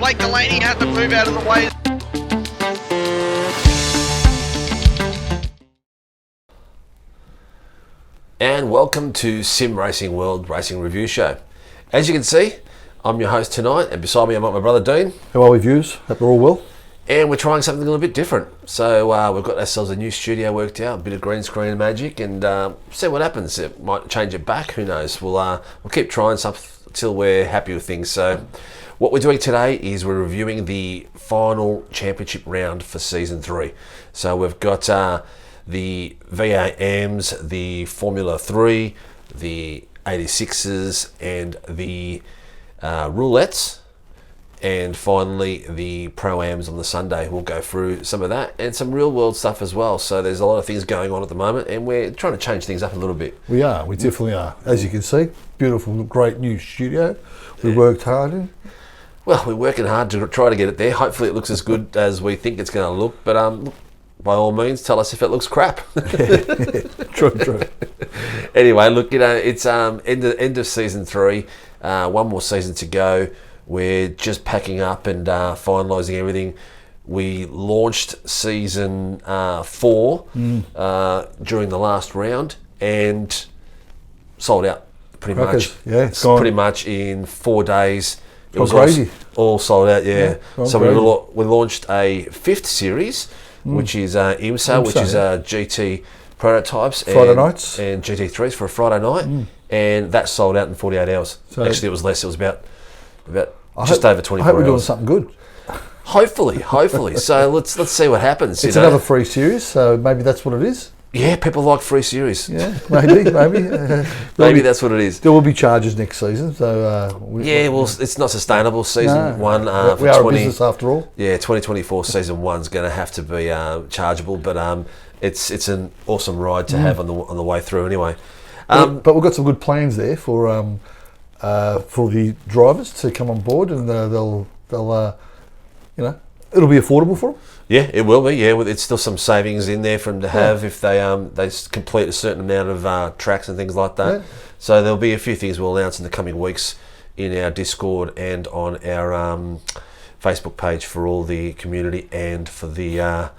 Blake Delaney had to move out of the way. And welcome to Sim Racing World Racing Review Show. As you can see, I'm your host tonight, and beside me I've got my brother Dean. How are we, viewers? Hope we're all well. And we're trying something a little bit different. So we've got ourselves a new studio worked out, a bit of green screen magic, and see what happens. It might change it back, who knows. We'll keep trying something until we're happy with things. So what we're doing today is we're reviewing the final championship round for Season 3. So we've got the V8 Ams, the Formula 3, the 86s, and the roulettes. And finally, the Pro-Ams on the Sunday. We'll go through some of that and some real-world stuff as well. So there's a lot of things going on at the moment, and we're trying to change things up a little bit. We definitely are. As you can see, beautiful, great new studio. We worked hard in. Well, we're working hard to try to get it there. Hopefully it looks as good as we think it's going to look. But by all means, tell us if it looks crap. True. Anyway, look, it's end of Season 3. One more season to go. We're just packing up and finalising everything. We launched Season 4 during the last round and sold out pretty much. Yeah, it's pretty much in 4 days. It was crazy. All sold out, yeah. So crazy. we launched a 5th series, which is IMSA, which is GT prototypes Friday nights and GT3s for a Friday night, and that sold out in 48 hours. So actually, it was less. It was about just over 24 hours. I hope we're doing something good. Hopefully. So let's see what happens. It's another free series, so maybe that's what it is. Yeah, people like free series. Yeah, maybe. Maybe that's what it is. There will be charges next season, so it's not sustainable. Season 1 we are a business after all. Yeah, 2024 Season 1's going to have to be chargeable, but it's an awesome ride to have on the way through anyway. But we've got some good plans there for the drivers to come on board, and they'll it'll be affordable for them. Yeah, it will be. Yeah, it's still some savings in there for them to have if they complete a certain amount of tracks and things like that. Yeah. So there'll be a few things we'll announce in the coming weeks in our Discord and on our Facebook page for all the community and for the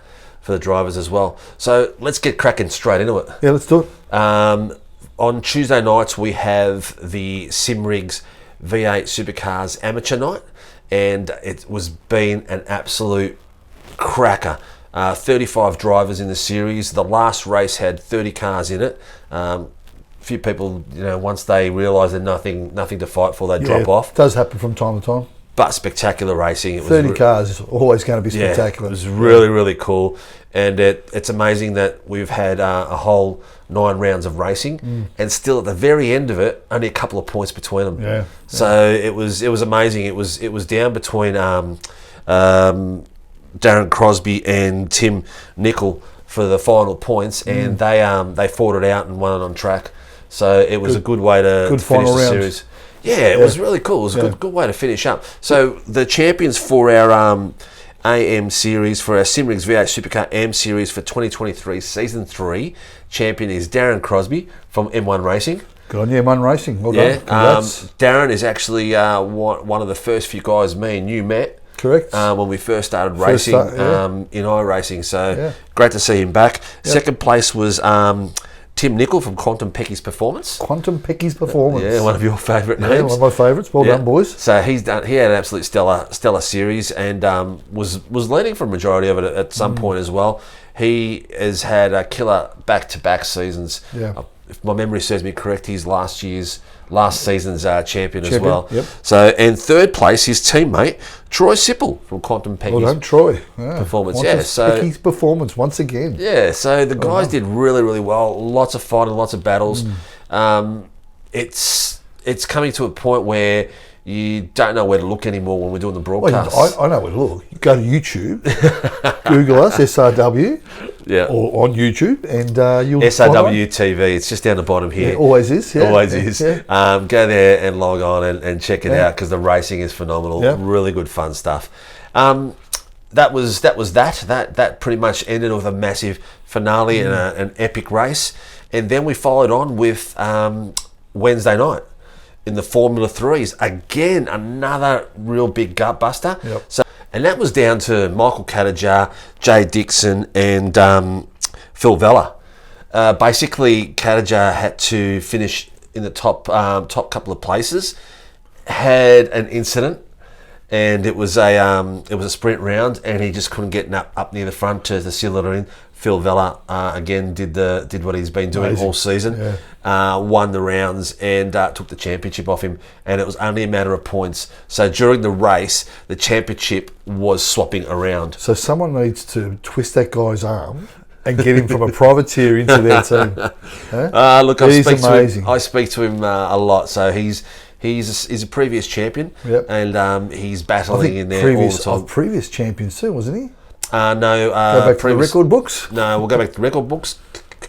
drivers as well. So let's get cracking straight into it. Yeah, let's do it. On Tuesday nights, we have the Simrigs V8 Supercars Amateur Night, and it was been an absolute cracker. 35 drivers in the series. The last race had 30 cars in it. A few people, once they realise there's nothing to fight for, they drop off. It does happen from time to time. But spectacular racing. 30 cars is always going to be spectacular. Yeah, it was really cool. And it's amazing that we've had a whole 9 rounds of racing, and still at the very end of it, only a couple of points between them. Yeah. So it was amazing. It was down between Darren Crosby and Tim Nicol for the final points, and they fought it out and won it on track. So it was a good way to finish the series. Yeah, it was really cool. It was a good way to finish up. So the champions for our AM series, for our Simrigs V8 Supercar AM series for 2023 Season 3, champion is Darren Crosby from M1 Racing. Good on you, M1 Racing. Well done. Darren is actually one of the first few guys me and you met. Correct. When we first started racing in iRacing. So great to see him back. Yep. Second place was Tim Nicol from Quantum Pecky's Performance. Quantum Pecky's Performance. Yeah, one of your favourite names. Yeah, one of my favourites. Well done, boys. So he had an absolute stellar series, and was leading for a majority of it at some point as well. He has had a killer back-to-back seasons. Yeah. If my memory serves me correct, he's last season's champion as well. Yep. So, and third place, his teammate Troy Sipple from Quantum Pecky's. Well done, Troy. Performance. Pecky's Performance once again. Yeah. So the guys did really well. Lots of fighting, lots of battles. It's coming to a point where you don't know where to look anymore when we're doing the broadcasts. Well, I know where to look. You go to YouTube, Google us, SRW, or on YouTube, and you'll SRWtv. It's just down the bottom here. Yeah, always is. Yeah. Always is. Yeah. Go there and log on and check it out, because the racing is phenomenal. Yeah. Really good fun stuff. That was that pretty much ended with a massive finale and an epic race, and then we followed on with Wednesday night. in the Formula 3s. Again, another real big gut buster. Yep. So, and that was down to Michael Cadiger, Jay Dixon, and Phil Vella. Basically, Cadiger had to finish in the top couple of places, had an incident, and it was a sprint round, and he just couldn't get up near the front to seal it in. Phil Vella again did what he's been doing all season, won the rounds and took the championship off him, and it was only a matter of points. So during the race, the championship was swapping around. So someone needs to twist that guy's arm and get him from a privateer into their team. Huh? Look, I speak to him a lot. So he's a previous champion, and he's battling in there all the time. Previous champions too, wasn't he? No. Go back to the record books? No, we'll go back to the record books.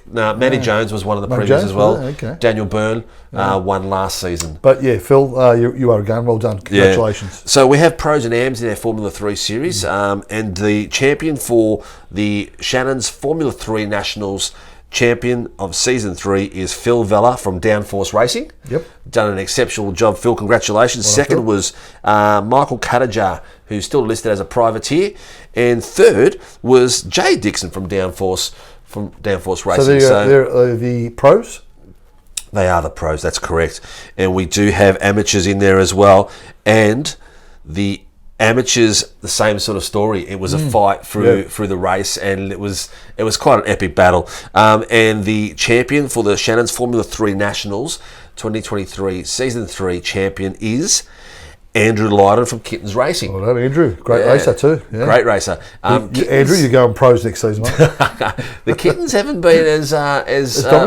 No, Matty Jones was one of the previous as well. Okay. Daniel Byrne won last season. But yeah, Phil, you are again. Well done. Congratulations. Yeah. So we have pros and AMs in our Formula 3 series, and the champion for the Shannon's Formula 3 Nationals champion of Season 3 is Phil Vella from Downforce Racing. Yep. Done an exceptional job, Phil. Congratulations. Well, second was Michael Cadiger, who's still listed as a privateer. And third was Jay Dixon from Downforce Racing. So they're the pros? They are the pros, that's correct. And we do have amateurs in there as well. And the amateurs, the same sort of story. It was a fight through the race, and it was quite an epic battle. And the champion for the Shannon's Formula 3 Nationals 2023 Season 3 champion is Andrew Lydon from Kittens Racing. Well done, Andrew. Great racer too. Yeah. Great racer. Andrew, you're going pros next season, mate. The Kittens haven't been as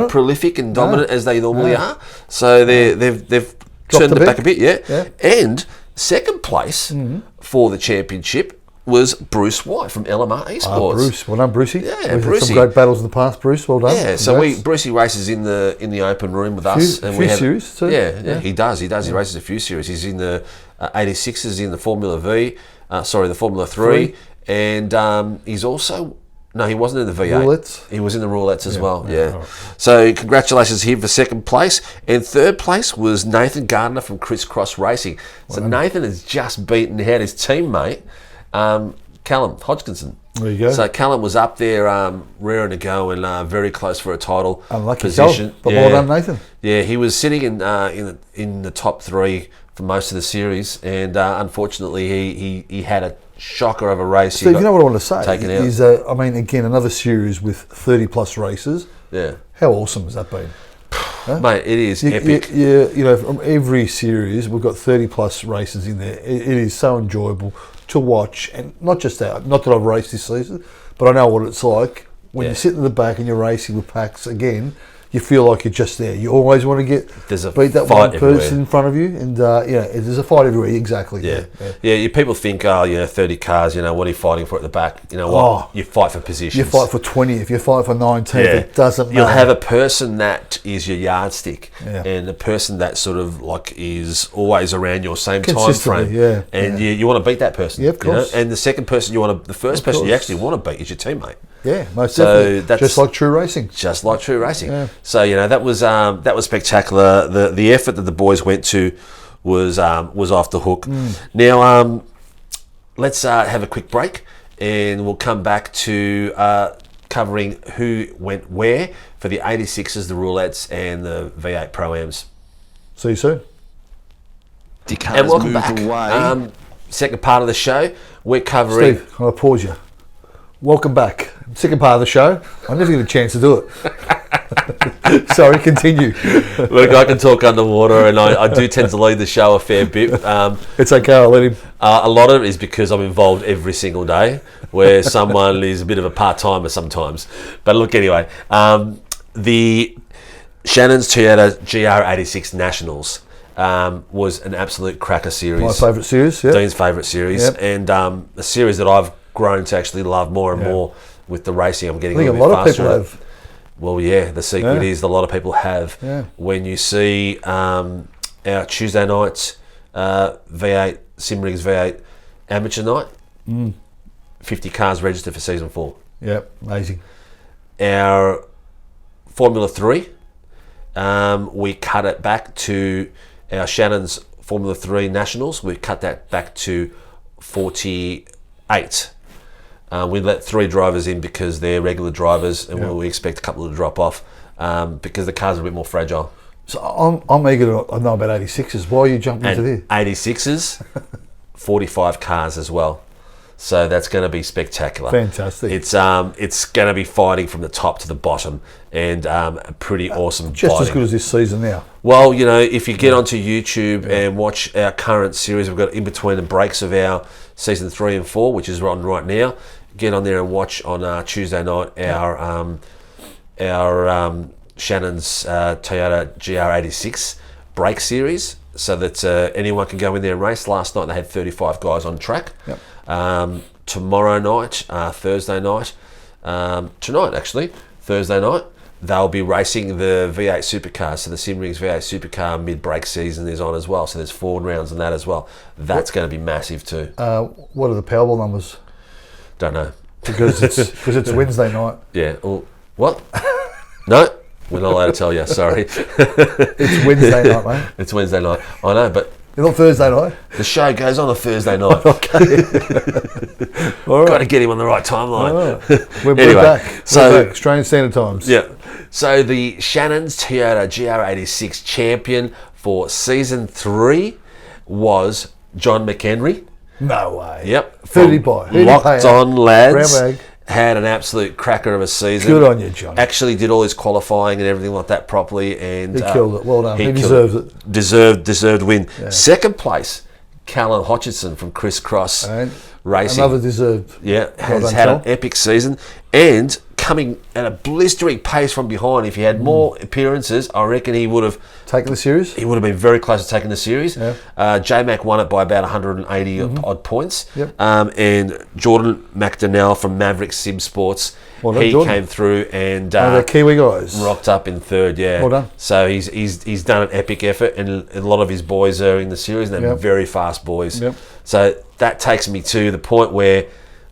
prolific and dominant as they normally are. So they've turned it back a bit, yeah. And second place for the championship was Bruce White from LMR Esports. Bruce, well done, Brucey. Yeah, We've Brucey. had some great battles in the past, Bruce. Well done. Yeah, so Brucey races in the open room with us, and we have series too. Yeah, he does. He races a few series. He's in the 86s in the Formula V, the Formula 3, and he's also. No, he wasn't in the V8. Roulettes? He was in the roulettes as well, yeah. Right. So congratulations to him for second place. And third place was Nathan Gardner from Crisscross Racing. So Nathan has just beaten out his teammate, Callum Hodgkinson. There you go. So Callum was up there raring to go and very close for a title position. But well done, Nathan. Yeah, he was sitting in the top three for most of the series, and unfortunately he had a shocker of a race. Steve, you know what I want to say? Taken out. Is, again, another series with 30 plus races. Yeah. How awesome has that been? Huh? Mate, it is epic. From every series, we've got 30 plus races in there. It is so enjoyable to watch, and not just that. Not that I've raced this season, but I know what it's like when you're sitting in the back and you're racing with packs again. You feel like you're just there. You always want to beat that one person in front of you, and there's a fight everywhere. Exactly. Yeah. People think, 30 cars. What are you fighting for at the back? You know what? You fight for positions. You fight for 20. If you fight for 19, it doesn't matter. You'll have a person that is your yardstick, and a person that sort of is always around your same time frame. You want to beat that person. Yeah, of course. And the second person the first person you actually want to beat is your teammate. Yeah, most definitely. That's just like true racing. Just like true racing. Yeah. So that was spectacular. The effort that the boys went to was off the hook. Now let's have a quick break, and we'll come back to covering who went where for the 86s, the roulettes, and the V8 Pro-Ams. See you soon. And welcome back. Second part of the show, we're covering. Steve, I'm going to pause you. Welcome back. Second part of the show. I never get a chance to do it. Sorry, continue. Look, I can talk underwater, and I do tend to lead the show a fair bit. It's okay, I'll let him. A lot of it is because I'm involved every single day, where someone is a bit of a part-timer sometimes. But look, anyway, the Shannon's Toyota GR86 Nationals was an absolute cracker series. My favourite series, yeah. Dean's favourite series, and a series that I've grown to actually love more and more with the racing. I'm getting a little bit faster. I think a lot of people have. Well, yeah, the secret is a lot of people have. Yeah. When you see our Tuesday nights V8 Simrigs V8 amateur night, 50 cars registered for season 4. Yeah, amazing. Our Formula 3, we cut it back to our Shannon's Formula 3 Nationals, we cut that back to 48. We let 3 drivers in because they're regular drivers, and we expect a couple to drop off because the cars are a bit more fragile. So I'm eager to know about 86s. Why are you jumping into there? 86s, 45 cars as well. So that's going to be spectacular. Fantastic. It's going to be fighting from the top to the bottom, and a pretty awesome Just fighting. as good as this season now. Well, you know, if you get onto YouTube and watch our current series, we've got in between the breaks of our season 3 and 4, which is on right now. Get on there and watch on Tuesday night our Shannon's Toyota GR86 break series, so that anyone can go in there and race. Last night they had 35 guys on track. Yep. Tomorrow night, Thursday night, tonight actually, Thursday night, they'll be racing the V8 Supercars. So the Simrings V8 Supercar mid-break season is on as well. So there's 4 rounds on that as well. That's going to be massive too. What are the Powerball numbers? Don't know. Because it's Wednesday night. Yeah. Well, what? No, we're not allowed to tell you. Sorry. It's Wednesday night, mate. It's Wednesday night. I know, but It's not Thursday night. the show goes on a Thursday night. Okay. All right. Got to get him on the right timeline. All right. We're Anyway, back. so- We're back. Australian Standard Times. Yeah. So the Shannon's Toyota GR86 champion for season 3 was John McHenry. No way. Yep. Who did he From buy? Who did he Locked pay out? On Lads. Brown bag. Had an absolute cracker of a season. Good on you, John. Actually did all his qualifying and everything like that properly, and He killed it. Well done. He killed deserves it. Deserved win. Second place, Callum Hutchinson from Criss Cross And Racing. another deserved. Yeah, has done, had Cal. an epic season, and coming at a blistering pace from behind. If he had more appearances, I reckon he would have Taking the series. been very close to taking the series. Yeah. J-Mac won it by about 180 odd points. Yep. And Jordan McDonnell from Maverick Sim Sports, Well done, he Jordan. came through and One of the Kiwi guys. rocked up in third. Yeah. Well done. So he's done an epic effort, and a lot of his boys are in the series, and they're Yep. very fast boys. Yep. So that takes me to the point where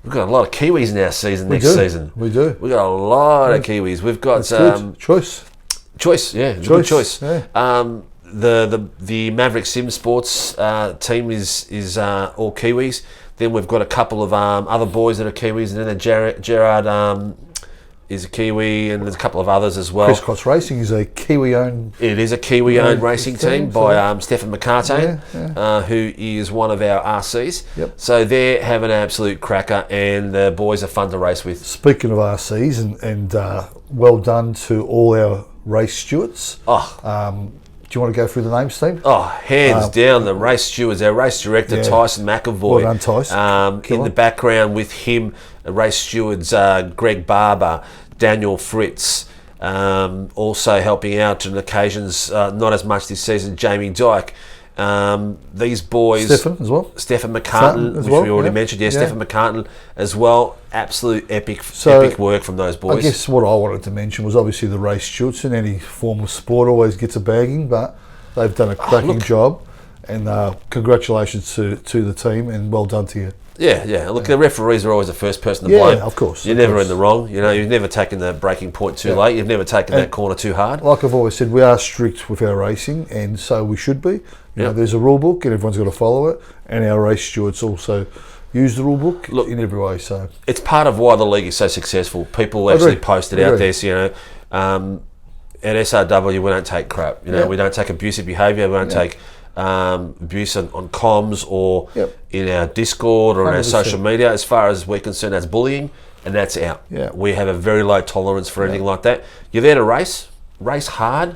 we've got a lot of Kiwis in our season next season. We do. We've got a lot of Kiwis. We've got That's good. Choice. choice, yeah, it's a good choice. Yeah. The Maverick Sim Sports team is all Kiwis. Then we've got a couple of other boys that are Kiwis, and then Gerard is a Kiwi, and there's a couple of others as well. Criss Cross Racing is a Kiwi-owned. It is a Kiwi-owned racing team by Stefan McCartane, Yeah, who is one of our RCs. Yep. So they're having an absolute cracker, and the boys are fun to race with. Speaking of RCs, and well done to all our race stewards. Do you want to go through the names, Steve? Hands down, the race stewards, our race director, Yeah. Tyson McAvoy. Well done, Tyson. In the background with him, the race stewards, Greg Barber, Daniel Fritz, also helping out on occasions, not as much this season, Jamie Dyke. These boys... Stefan as well. Stefan McCartan, as which well, we already yeah. mentioned. Yeah, Yeah. Stefan McCartan as well. Absolute epic work from those boys. I guess what I wanted to mention was obviously the race stewards. In any form of sport always gets a bagging, but they've done a cracking job. And congratulations to the team, and well done to you. Yeah. Look, the referees are always the first person to blame. Yeah, of course. You're never in the wrong. You know, you've never taken the braking point too late. You've never taken that corner too hard. Like I've always said, we are strict with our racing, and so we should be. You know, there's a rule book, and everyone's got to follow it. And our race stewards also use the rule book in every way. So it's part of why the league is so successful. People actually post it out there. So, you know, at SRW, we don't take crap. You know, we don't take abusive behaviour. We don't take abuse on comms or in our Discord or in our 100%. social media. As far as we're concerned, that's bullying, and that's out. Yeah. We have a very low tolerance for anything like that. You're there to race hard,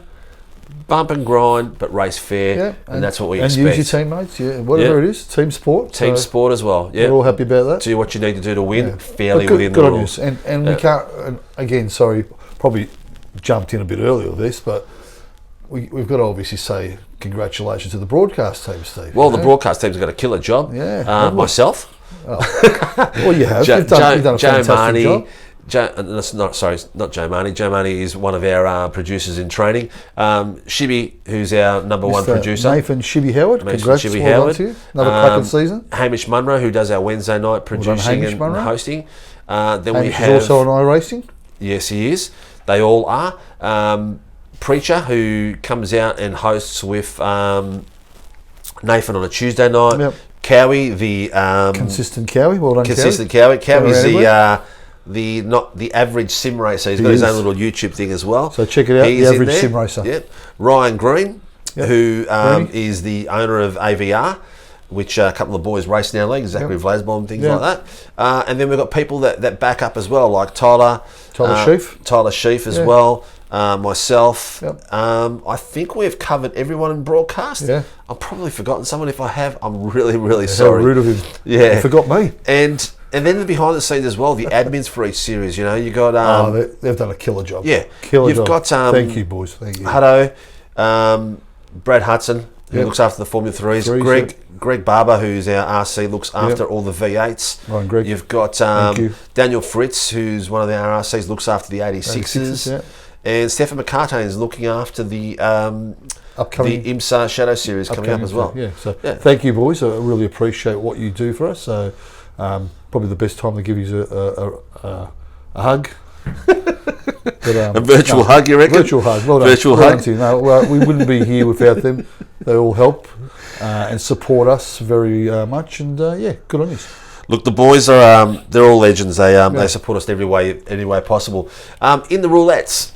bump and grind, but race fair, and that's what we expect. And use your teammates, whatever it is, team sport. Team sport as well, We're all happy about that. Do what you need to do to win, fairly But within the good on rules. you. And we can't, and again, sorry, probably jumped in a bit earlier with this, but we've got to obviously say congratulations to the broadcast team, Steve. Well, the broadcast team's got a killer job. Yeah. Myself. Well, you have. You've done a Joe fantastic Marnie. job. Not Joe Marnie. Joe Marnie is one of our producers in training. Shibby, who's our number one producer. Nathan Shibby Howard. Congrats. Shibby Well Howard. done to you. Another cracking season. Hamish Munro, who does our Wednesday night producing and Munro. hosting. Then Hamish we have is also on iRacing. Yes, he is. They all are. Preacher, who comes out and hosts with Nathan on a Tuesday night. Yep. Cowie, the Consistent Cowie. Well done, consistent Cowie. Cowie's Cowie. the not the average sim racer. He's got He his is. own little YouTube thing as well. So check it out, He's The in Average there. Sim Racer. Yep. Ryan Green, Yep. who Greeny. is the owner of AVR, which a couple of boys race in our league, Zachary Vlasbaum and things Yep. like that. And then we've got people that back up as well, like Tyler Sheaf as Yeah. well. Myself. Yep. I think we've covered everyone in broadcast. Yeah. I've probably forgotten someone. If I have, I'm really, really How sorry. rude of him. Yeah. He forgot me. And then the behind the scenes as well, the admins for each series. You know, you got They've done a killer job. yeah, Killer you've job. got Thank you, boys. Thank you. Hutto, Brad Hudson, who Yep. looks after the Formula 3s. Threes, Greg Barber, who's our RC, looks after all the V8s. Right, Greg. You've got Thank you. Daniel Fritz, who's one of the RCs, looks after the 86s. Yeah. And Stefan McCartane is looking after the Upcoming IMSA Shadow Series coming up as well. Yeah. So Yeah. thank you, boys. I really appreciate what you do for us. So probably the best time to give you a hug. But, A virtual hug, you reckon? Virtual hug. Well done. Virtual Well hug. done to you. No, we wouldn't be here without them. They all help and support us very much. And yeah, good on you. Look, the boys are they're all legends. They support us every way possible. In the roulettes,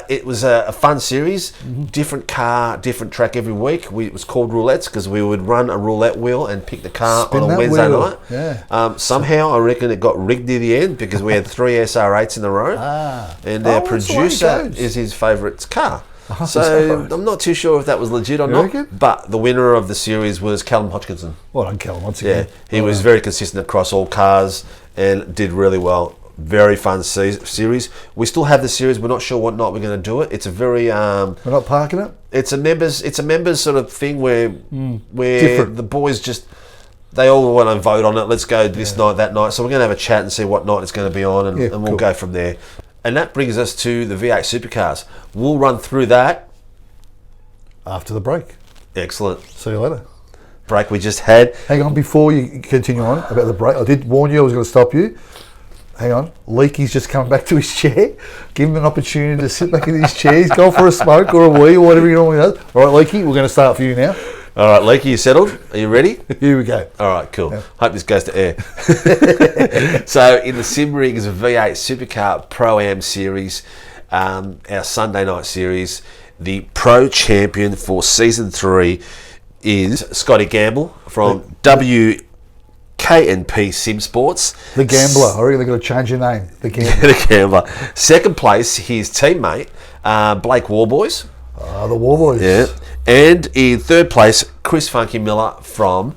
it was a fun series. Different car, different track every week. It was called roulettes because we would run a roulette wheel and pick the car Spin on a that Wednesday wheel. night. Yeah. Somehow, I reckon it got rigged near the end because we had 3 SR8s in a row, and our Oh, that's the way it producer goes. is his favourite car. Oh, So sorry. I'm not too sure if that was legit or You not. reckon? But the winner of the series was Callum Hodgkinson. Well done, Callum, once Yeah, again. he was very consistent across all cars and did really well. Very fun series. We still have the series. We're not sure what night we're going to do it. It's a very We're not parking it? it's a members sort of thing where Different. the boys just they all want to vote on it. Let's go this night, that night. So we're going to have a chat and see what night it's going to be on, and we'll cool. go from there. And that brings us to the V8 Supercars. We'll run through that. After the break. Excellent See you later. break we just had. Hang on, before you continue on about the break, I did warn you I was going to stop you. Hang on, Leakey's just come back to his chair. Give him an opportunity to sit back in his chair. He's gone for a smoke or a wee or whatever he normally does. All right, Leakey, we're going to start for you now. All right, Leakey, you settled? Are you ready? Here we go. All right, cool. Hope this goes to air. So, in the Sim Rigs V8 Supercar Pro-Am Series, our Sunday night series, the Pro Champion for Season 3 is Scotty Gamble from WKNP Sim Sports. The Gambler. I reckon they've got to change your name. The Gambler. The Gambler. Second place, his teammate, Blake Warboys. The War Boys. Yeah. And in third place, Chris Funky Miller from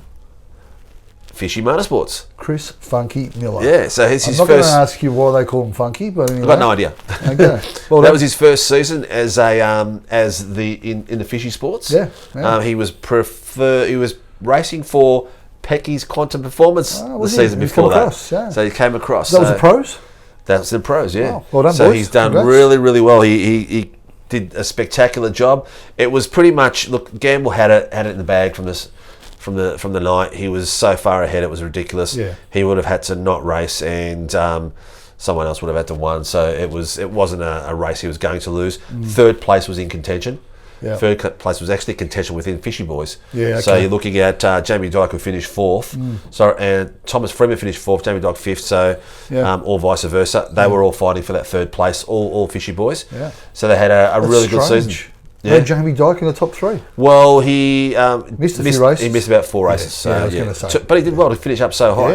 Fishy Motorsports. Chris Funky Miller. Yeah, so it's I'm his not going to first. ask you why they call him Funky, but anyway. I've got no idea. Okay. Well, That was his first season as in the Fishy Sports. Yeah, yeah. He was racing for Pecky's Quantum Performance the was he? season He's before come that. across, yeah. So he came across. that was the pros? That's the pros, yeah. Wow. Well done, so boys. he's done Congrats. really, really well. He did a spectacular job. It was pretty much Gamble had it in the bag from the night. He was so far ahead, it was ridiculous. Yeah. He would have had to not race, and someone else would have had to win. So it wasn't a race he was going to lose. Third place was in contention. Yeah. Third place was actually contention within Fishy Boys. Yeah, So okay. you're looking at Jamie Dyke, who finished fourth. And Thomas Freeman finished fourth, Jamie Dyke fifth. So, Yeah. or vice versa. They were all fighting for that third place, all Fishy Boys. Yeah. So they had a That's really good season. strange. Yeah. Had Jamie Dyke in the top 3. Well, he Missed a few races. He missed about 4 races. Yeah, I So, was gonna say. So- but he did well to finish up so high.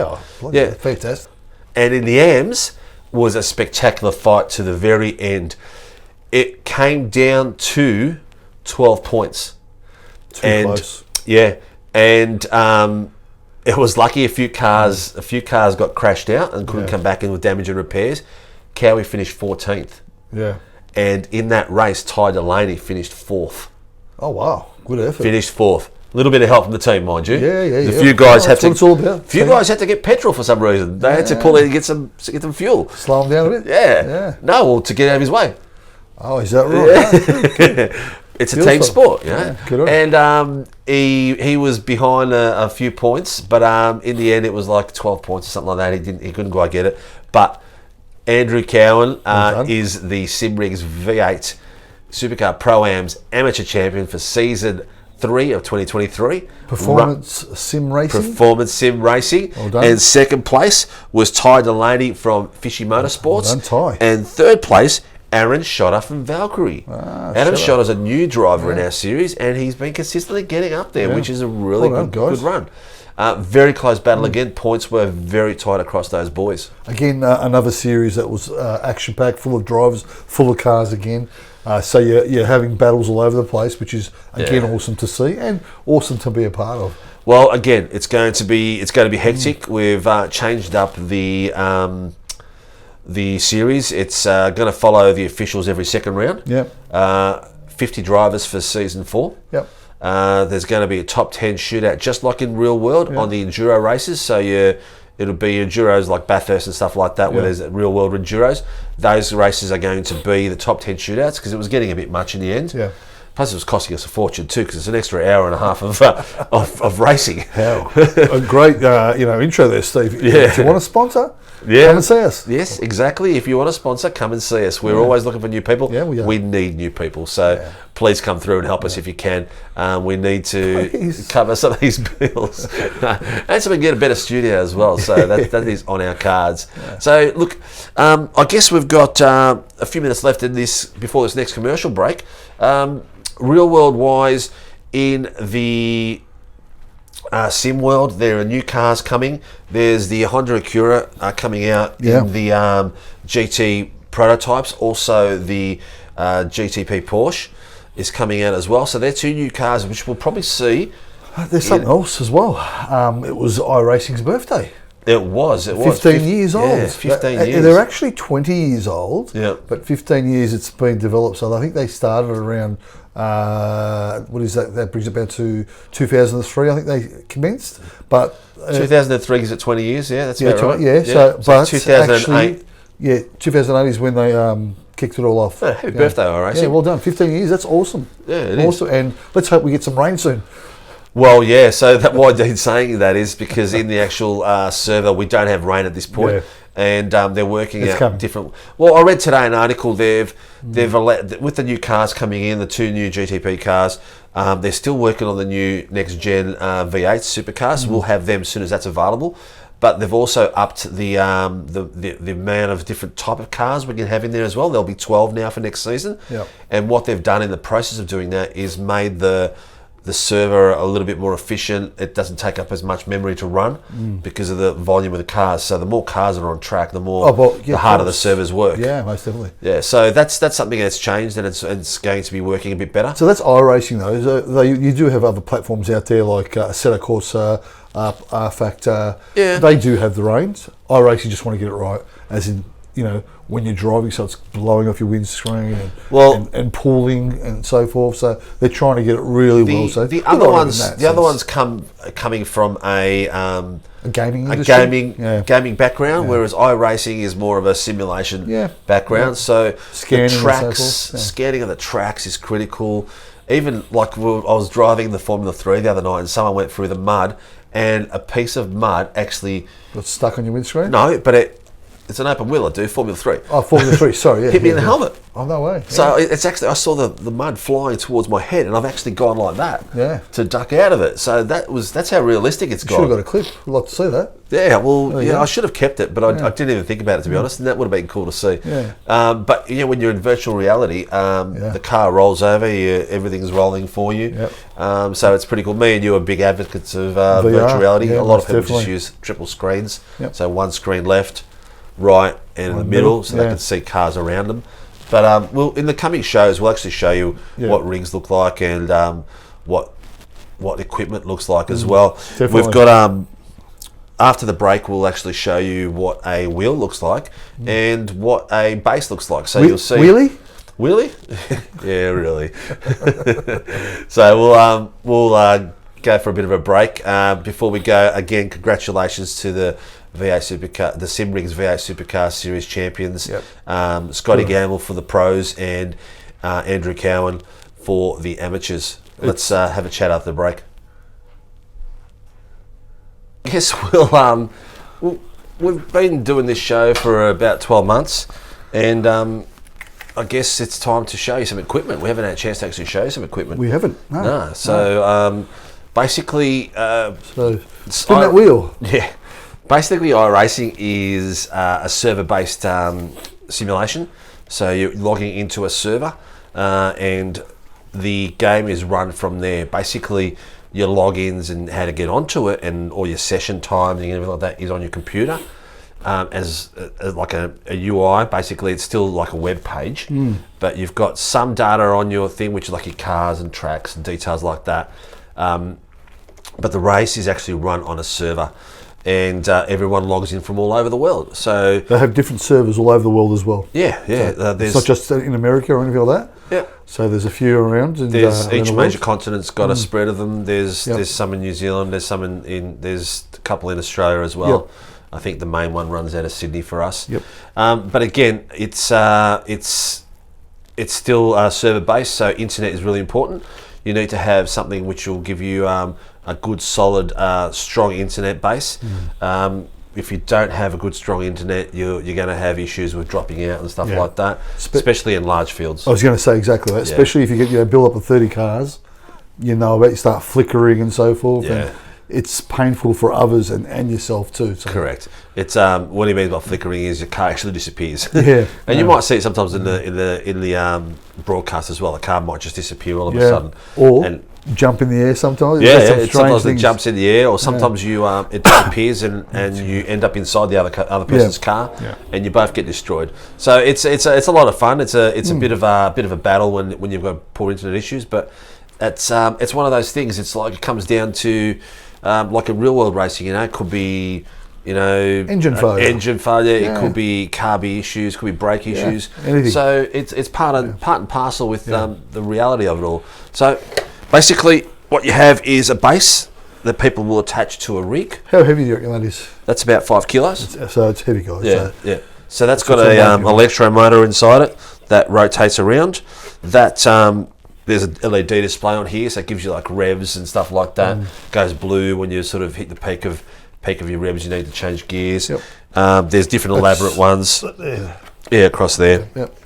Yeah. Fantastic. And in the AMS was a spectacular fight to the very end. It came down to 12 points. Too close. Yeah, and it was lucky a few cars got crashed out and couldn't come back in with damage and repairs. Cowie finished 14th, Yeah. and in that race, Ty Delaney finished 4th. Oh, wow. Good effort. Finished 4th. A little bit of help from the team, mind you. Yeah. A few guys had That's what it's all about. few guys had to get petrol for some reason. They had to pull in and get some fuel. Slow him down a bit? Yeah. No, well, to get out of his way. Oh, is that right? Yeah. It's a Beautiful. team sport, you know. Yeah, good on him. And he was behind a few points, but in the end it was like 12 points or something like that. He couldn't quite get it. But Andrew Cowan Well done. is the Sim Rigs V8 Supercar Pro-Am's amateur champion for season 3 of 2023. Performance Sim Racing. Performance Sim Racing. Well done. And second place was Ty Delaney from Fishy Motorsports. Well done, Ty. And third place, Aaron Schotter from Valkyrie. Aaron Schotter's a new driver in our series, and he's been consistently getting up there, which is a really good run. Very close battle again. Points were very tight across those boys. Again, another series that was action-packed, full of drivers, full of cars again. So you're having battles all over the place, which is again awesome to see and awesome to be a part of. Well, again, it's going to be hectic. We've changed up the series. It's going to follow the officials every second round. Yep. 50 drivers for season 4. Yep. There's going to be a top 10 shootout, just like in real world on the enduro races. So it'll be enduros like Bathurst and stuff like that, where there's real world enduros. Those races are going to be the top 10 shootouts because it was getting a bit much in the end. Yeah. Plus, it was costing us a fortune too because it's an extra hour and a half of racing. How a great intro there, Steve. Yeah. If you want a sponsor, come and see us. Yes, exactly. If you want a sponsor, come and see us. We're always looking for new people. Yeah, we are. We need new people. So please come through and help us if you can. We need to cover some of these bills. And so we can get a better studio as well. So that is on our cards. Yeah. So look, I guess we've got a few minutes left in this before this next commercial break. Real world wise, in the sim world, there are new cars coming. There's the Honda Acura coming out in the GT prototypes. Also, the GTP Porsche is coming out as well. So they're two new cars which we'll probably see. There's something else as well. It was iRacing's birthday. It was 15 years old. Yeah, 15 years. They're actually 20 years old. Yeah. But 15 years it's been developed. So I think they started around. What is that? That brings it about to 2003. I think they commenced. But 2003 is at 20 years. Yeah, that's about right. Yeah. So but 2008. Actually, 2008 is when they kicked it all off. Oh, happy birthday, iRacing. Yeah, well done. 15 years. That's awesome. Yeah, it is. Awesome. And let's hope we get some rain soon. Well, yeah, so why Dean's saying that is because in the actual server we don't have rain at this point, and they're working out different. Well, I read today an article they've with the new cars coming in, the two new GTP cars. They're still working on the new next gen V8 Supercars. We'll have them as soon as that's available. But they've also upped the amount of different type of cars we can have in there as well. There'll be 12 now for next season. Yep. And what they've done in the process of doing that is made the server a little bit more efficient. It doesn't take up as much memory to run because of the volume of the cars. So the more cars are on track, the the harder the servers work. Yeah, most definitely. Yeah, so that's something that's changed and it's going to be working a bit better. So that's iRacing though. You do have other platforms out there like Assetto Corsa, R-Factor. Yeah. They do have the reins. iRacing just want to get it right, as in, when you're driving, so it's blowing off your windscreen and pooling and so forth. So they're trying to get it really well. So the other ones coming from a gaming industry, gaming background, whereas iRacing is more of a simulation background. So scanning the tracks, and so forth. scanning of the tracks is critical. Even like I was driving the Formula 3 the other night, and someone went through the mud, and a piece of mud actually got stuck on your windscreen. No, but it's an open wheel. I do Formula 3. Oh, Formula 3. Sorry, hit me in the helmet. Oh, no way. So it's actually, I saw the mud flying towards my head, and I've actually gone like that to duck out of it. So that's how realistic it's got. Should have got a clip. I'd like to see that. Yeah, well, I should have kept it, but I didn't even think about it, to be honest, and that would have been cool to see. Yeah. But when you're in virtual reality, the car rolls over, everything's rolling for you. Yep. So it's pretty cool. Me and you are big advocates of virtual reality. Yeah, a lot of people just use triple screens. Yep. So one screen left, right, and in the middle, so they can see cars around them. But in the coming shows, we'll actually show you what rigs look like and what equipment looks like as well. Definitely. We've got after the break, we'll actually show you what a wheel looks like and what a base looks like. So you'll see wheelie. Yeah, really. So we'll go for a bit of a break. Before we go, again, congratulations to the V8 Supercar, the SimRigs V8 Supercar Series champions. Yep. Scotty Gamble for the pros and Andrew Cowan for the amateurs. Let's have a chat after the break. Yes, we've been doing this show for about 12 months, and I guess it's time to show you some equipment. We haven't had a chance to actually show you some equipment. We haven't. No. So basically, So spin that wheel. Yeah. Basically, iRacing is a server-based simulation. So you're logging into a server, and the game is run from there. Basically, your logins and how to get onto it, and all your session times and everything like that is on your computer. As like a UI, basically it's still like a web page, but you've got some data on your thing, which is like your cars and tracks and details like that. But the race is actually run on a server, and everyone logs in from all over the world. So They have different servers all over the world as well. yeah. So There's it's not just in America or anything like that. yeah. So there's a few around. And, There's around each the major world. continent's got a spread of them. There's Yep. there's some in New Zealand. There's some there's a couple in Australia as well. Yep. I think the main one runs out of Sydney for us. Yep. But again, it's still server based, so internet is really important. You need to have something which will give you a good, solid, strong internet base. If you don't have a good, strong internet, you're going to have issues with dropping out and stuff Yeah. like that, especially in large fields. I was going to say exactly that. Yeah. Especially if you get build up of 30 cars, about you start flickering and so forth. Yeah. And it's painful for others and yourself too. So. Correct. It's what he means by flickering is your car actually disappears. Yeah. And you might see it sometimes in the broadcast as well. The car might just disappear all of a sudden. Or and jump in the air sometimes. yeah, There's some it strange sometimes it things. jumps in the air, or sometimes you it disappears and you end up inside the other person's car, Yeah. and you both get destroyed. So it's a lot of fun. It's a bit of a battle when you've got poor internet issues, but it's one of those things. It's like it comes down to like a real world racing. It could be Engine failure. It could be carby issues, could be brake issues. anything. So it's part and parcel with the reality of it all. So basically, what you have is a base that people will attach to a rig. How heavy do you reckon that is? That's about 5 kilos. So it's heavy, guys. So So that's got what's a on that? electromotor inside it that rotates around. That there's an LED display on here, so it gives you like revs and stuff like that. Goes blue when you sort of hit the peak of your revs. You need to change gears. Yep. There's different elaborate ones. Yeah. Across there. Yep.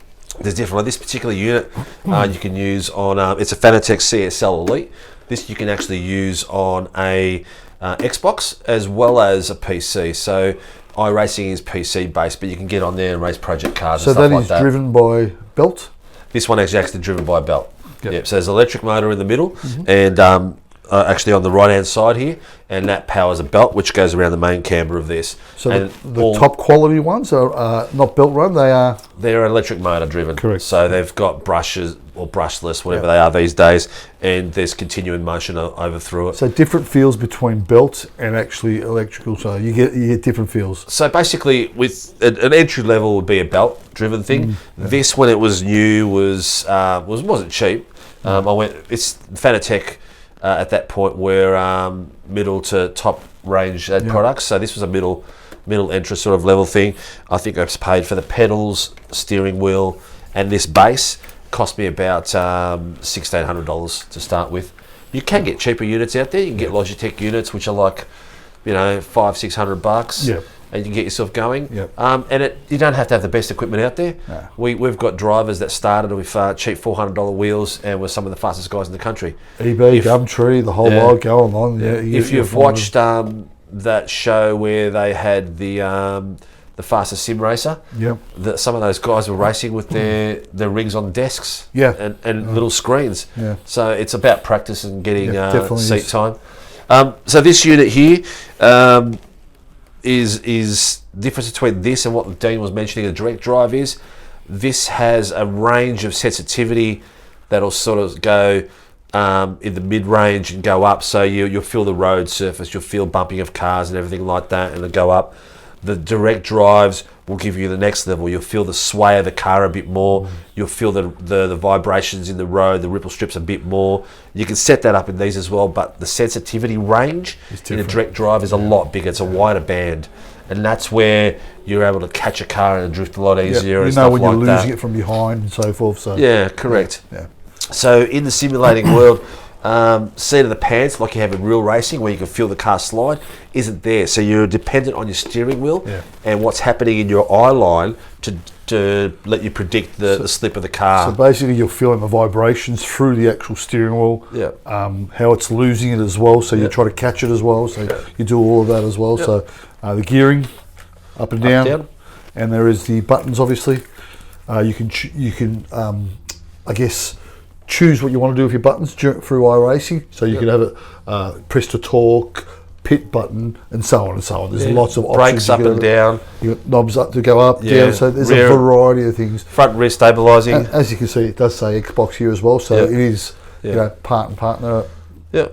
There's different. This particular unit you can use on. It's a Fanatec CSL Elite. This you can actually use on a Xbox as well as a PC. So iRacing is PC based, but you can get on there and race project cars. So and stuff that like is that. driven by belt? This one is actually driven by a belt. Yep. Yep. So there's an electric motor in the middle, and actually on the right hand side here, and that powers a belt which goes around the main camber of this. So and the top quality ones are not belt run, they are... They're electric motor driven. Correct. So they've got brushes or brushless, whatever they are these days, and there's continuing motion over through it. So different feels between belt and actually electrical, so you get different feels. So basically, with an entry level would be a belt driven thing. This, when it was new, wasn't cheap. It's Fanatec at that point were middle to top range products. So this was a middle entry sort of level thing. I think I was paid for the pedals, steering wheel, and this base. Cost me about $1,600 to start with. You can get cheaper units out there. You can get Logitech units, which are like, $500-600. Yeah. And you can get yourself going. Yep. And you don't have to have the best equipment out there. No. We've got drivers that started with cheap $400 wheels and were some of the fastest guys in the country. eBay, Gumtree, the whole lot going on. Yeah. If you've watched that show where they had the fastest sim racer, some of those guys were racing with their rigs on desks and little screens. Yeah. So it's about practice and getting seat is. time. So this unit here is difference between this and what Dean was mentioning, the direct drive is. This has a range of sensitivity that'll sort of go in the mid-range and go up, so you'll feel the road surface, you'll feel bumping of cars and everything like that, and it'll go up. The direct drives will give you the next level. You'll feel the sway of the car a bit more. You'll feel the vibrations in the road, the ripple strips a bit more. You can set that up in these as well, but the sensitivity range in a direct drive is a lot bigger. It's a wider band, and that's where you're able to catch a car and drift a lot easier and stuff like that. You know when you're losing it from behind and so forth. So yeah, correct. Yeah. So in the simulating world, seat of the pants, like you have in real racing, where you can feel the car slide, isn't there. So you're dependent on your steering wheel and what's happening in your eye line to let you predict the slip of the car. So basically, you're feeling the vibrations through the actual steering wheel. Yeah. How it's losing it as well. So you try to catch it as well. So you do all of that as well. So the gearing, up and down, and there is the buttons. Obviously, you can I guess choose what you want to do with your buttons through iRacing. So you can have it press to torque, pit button, and so on and so on. There's lots of options. Brakes up and down. You got knobs up to go up, down. So there's a variety of things. Front rear stabilising. As you can see, it does say Xbox here as well. So it is part and partner. Yeah.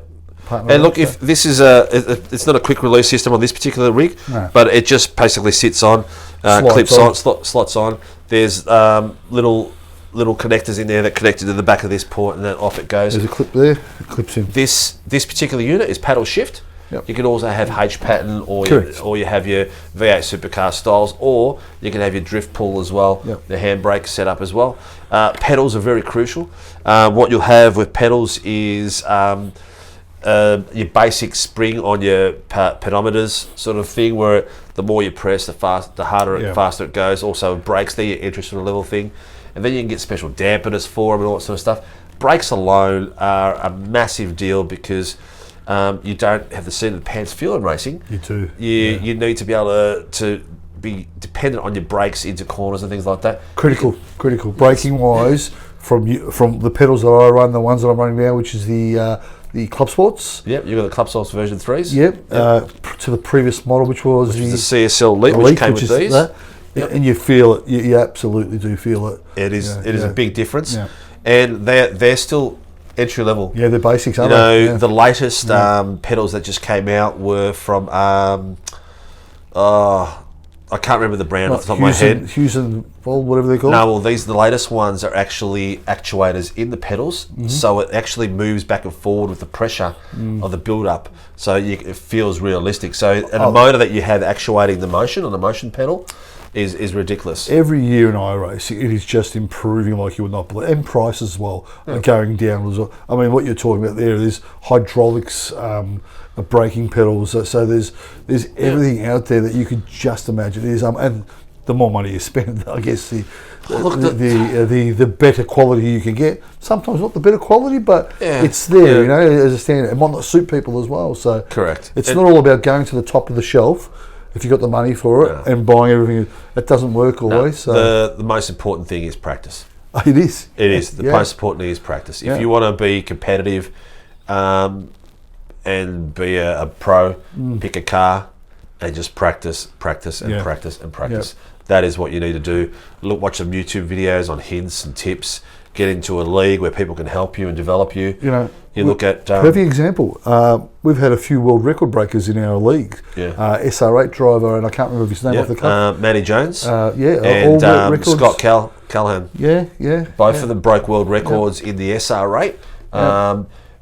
And look, if this is it's not a quick release system on this particular rig, but it just basically sits on, clips on, slots on. There's little connectors in there that connected to the back of this port, and then off it goes. There's a clip there. It clips in. This particular unit is paddle shift. Yep. You can also have H pattern, or you have your V8 Supercar styles, or you can have your drift pull as well. Yep. The handbrake set up as well. Pedals are very crucial. What you'll have with pedals is your basic spring on your pedometers sort of thing, where the more you press, the harder and faster it goes. Also brakes, they're your interest level thing. And then you can get special dampeners for them and all that sort of stuff. Brakes alone are a massive deal because you don't have the seat of the pants feel in racing. You do. You need to be able to be dependent on your brakes into corners and things like that. Critical. Braking wise, from the pedals that I run, the ones that I'm running now, which is the Club Sports. Yep, you've got the Club Sports version 3s. Yep. To the previous model, which was the CSL Elite, which came with these. Yep. And you feel it. You absolutely do feel it. It is a big difference, and they're still entry level. Yeah, they're basics. Aren't they? The latest pedals that just came out were from I can't remember the brand off the top of my head. Hughes and whatever they're called. No, well, the latest ones are actually actuators in the pedals, so it actually moves back and forward with the pressure of the build-up, so it feels realistic. So, and a motor that you have actuating the motion on the motion pedal is ridiculous. Every year in iRacing, it is just improving like you would not believe, and prices as well are going down as well. I mean, what you're talking about there is hydraulics, braking pedals. So there's everything out there that you could just imagine. And the more money you spend, I guess the better quality you can get. Sometimes not the better quality, but it's there, you know, as a standard. It might not suit people as well. So correct. It's not all about going to the top of the shelf. If you've got the money for it and buying everything, it doesn't work always. The most important thing is practice. It is. It is. The most important thing is practice. If you want to be competitive and be a pro, pick a car and just practice and practice and practice. That is what you need to do. Watch some YouTube videos on hints and tips. Get into a league where people can help you and develop you. You know, you look at perfect example. We've had a few world record breakers in our league. SR8 driver, and I can't remember his name off the cuff. Matty Jones. And all Scott Callahan. Both of them broke world records in the SR8.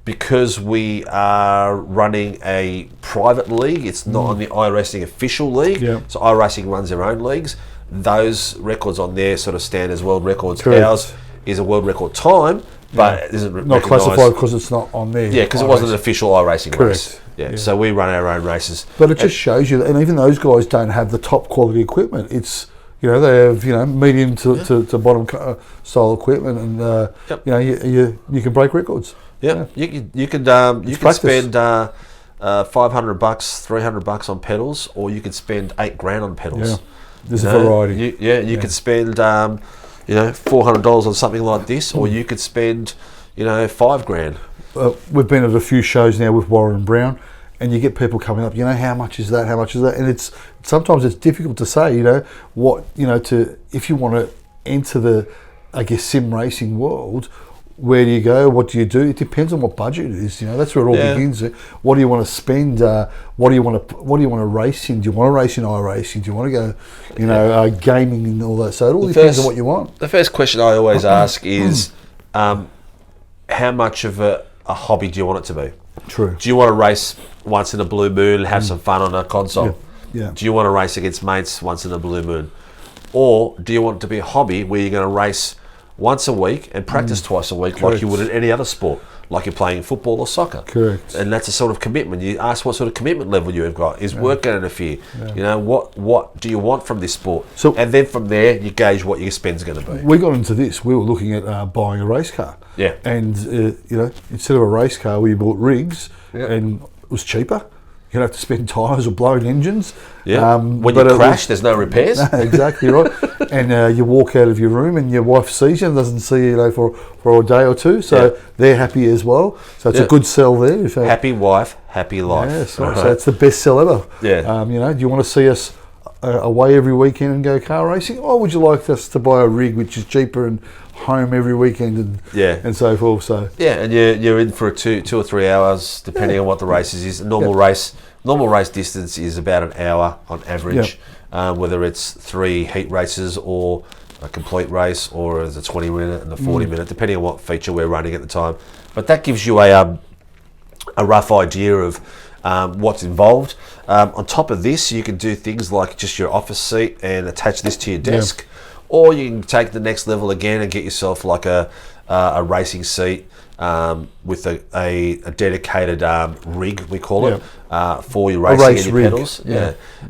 Because we are running a private league, it's not on the iRacing official league. So iRacing runs their own leagues. Those records on there sort of stand as world records. Correct. Ours is a world record time, but it isn't not classified because it's not on there. Yeah, because it wasn't an official iRacing race. So we run our own races. But it just shows you that, and even those guys don't have the top quality equipment. It's, you know, they have, medium to bottom style equipment, and you can break records. You can spend $500, $300 on pedals, or you could spend $8,000 on pedals. There's a variety. You could spend $400 on something like this, or you could spend $5,000. We've been at a few shows now with Warren Brown, and you get people coming up. How much is that? How much is that? And it's sometimes it's difficult to say. If you want to enter the, I guess, sim racing world. Where do you go? What do you do? It depends on what budget it is. That's where it all begins. What do you want to spend? What do you want to race in? Do you want to race in iRacing? Do you want to go, gaming and all that? So it all depends on what you want. The first question I always ask is, how much of a hobby do you want it to be? True. Do you want to race once in a blue moon and have some fun on a console? Do you want to race against mates once in a blue moon? Or do you want it to be a hobby where you're going to race once a week and practice twice a week like you would in any other sport? like you're playing football or soccer. Correct. And that's a sort of commitment. You ask what sort of commitment level you have got. Is work going to interfere? You know, what do you want from this sport? So, and then from there, you gauge what your spend's going to be. We got into this. We were looking at buying a race car. Yeah. And, you know, instead of a race car, we bought rigs, and it was cheaper. You don't have to spend tyres or blowing engines. Yeah. When you crash, there's no repairs. No, exactly right. And you walk out of your room and your wife sees you and doesn't see you, you know, for a day or two. So they're happy as well. So it's a good sell there. Happy wife, happy life. Yes, right. So it's the best sell ever. Yeah. You know, do you want to see us away every weekend and go car racing, or would you like us to buy a rig which is cheaper and home every weekend and so forth? So and you're in for 2 or 3 hours depending on what the races is. Normal race distance is about an hour on average, whether it's 3 heat races or a complete race, or as a 20-minute and a 40-minute, depending on what feature we're running at the time. But that gives you a rough idea of what's involved. On top of this, you can do things like just your office seat and attach this to your desk, or you can take the next level again and get yourself like a racing seat with a dedicated rig, we call it, for your racing and your rig. pedals.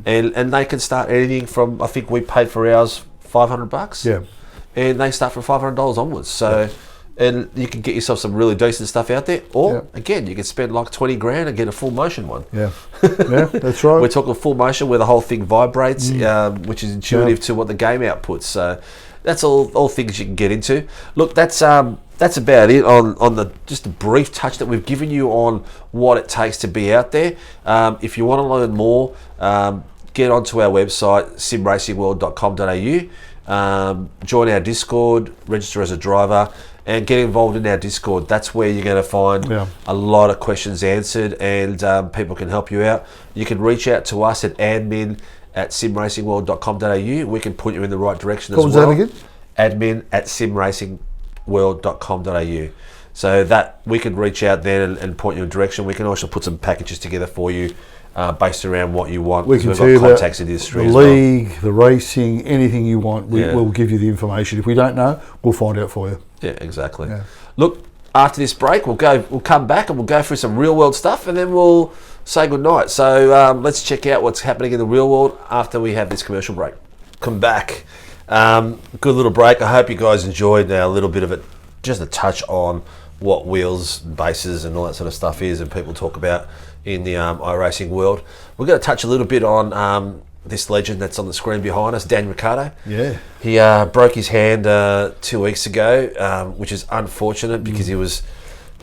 And they can start anything from, I think we paid for ours $500. And they start from $500 onwards. So. And you can get yourself some really decent stuff out there, or again, you can spend like 20 grand and get a full motion one. That's right. We're talking full motion where the whole thing vibrates, which is intuitive to what the game outputs. So that's all things you can get into. Look, that's about it on the just a brief touch that we've given you on what it takes to be out there. If you want to learn more, get onto our website, simracingworld.com.au. Join our Discord, register as a driver, and get involved in our Discord. That's where you're going to find a lot of questions answered, and people can help you out. You can reach out to us at admin@simracingworld.com.au. We can put you in the right direction as well. What was that again? admin@simracingworld.com.au. So that we can reach out there and point you in direction. We can also put some packages together for you based around what you want. We can we've tell got you contacts in the industry the as league, the racing, anything you want. We'll give you the information. If we don't know, we'll find out for you. Yeah, exactly. Look, after this break, we'll come back and we'll go through some real world stuff, and then we'll say goodnight. So let's check out what's happening in the real world after we have this commercial break. Come back. Good little break. I hope you guys enjoyed a little bit of it, just a touch on what wheels, bases, and all that sort of stuff is, and people talk about in the iRacing world. We're going to touch a little bit on this legend that's on the screen behind us, Dan Ricciardo. Yeah. He broke his hand 2 weeks ago, which is unfortunate because he was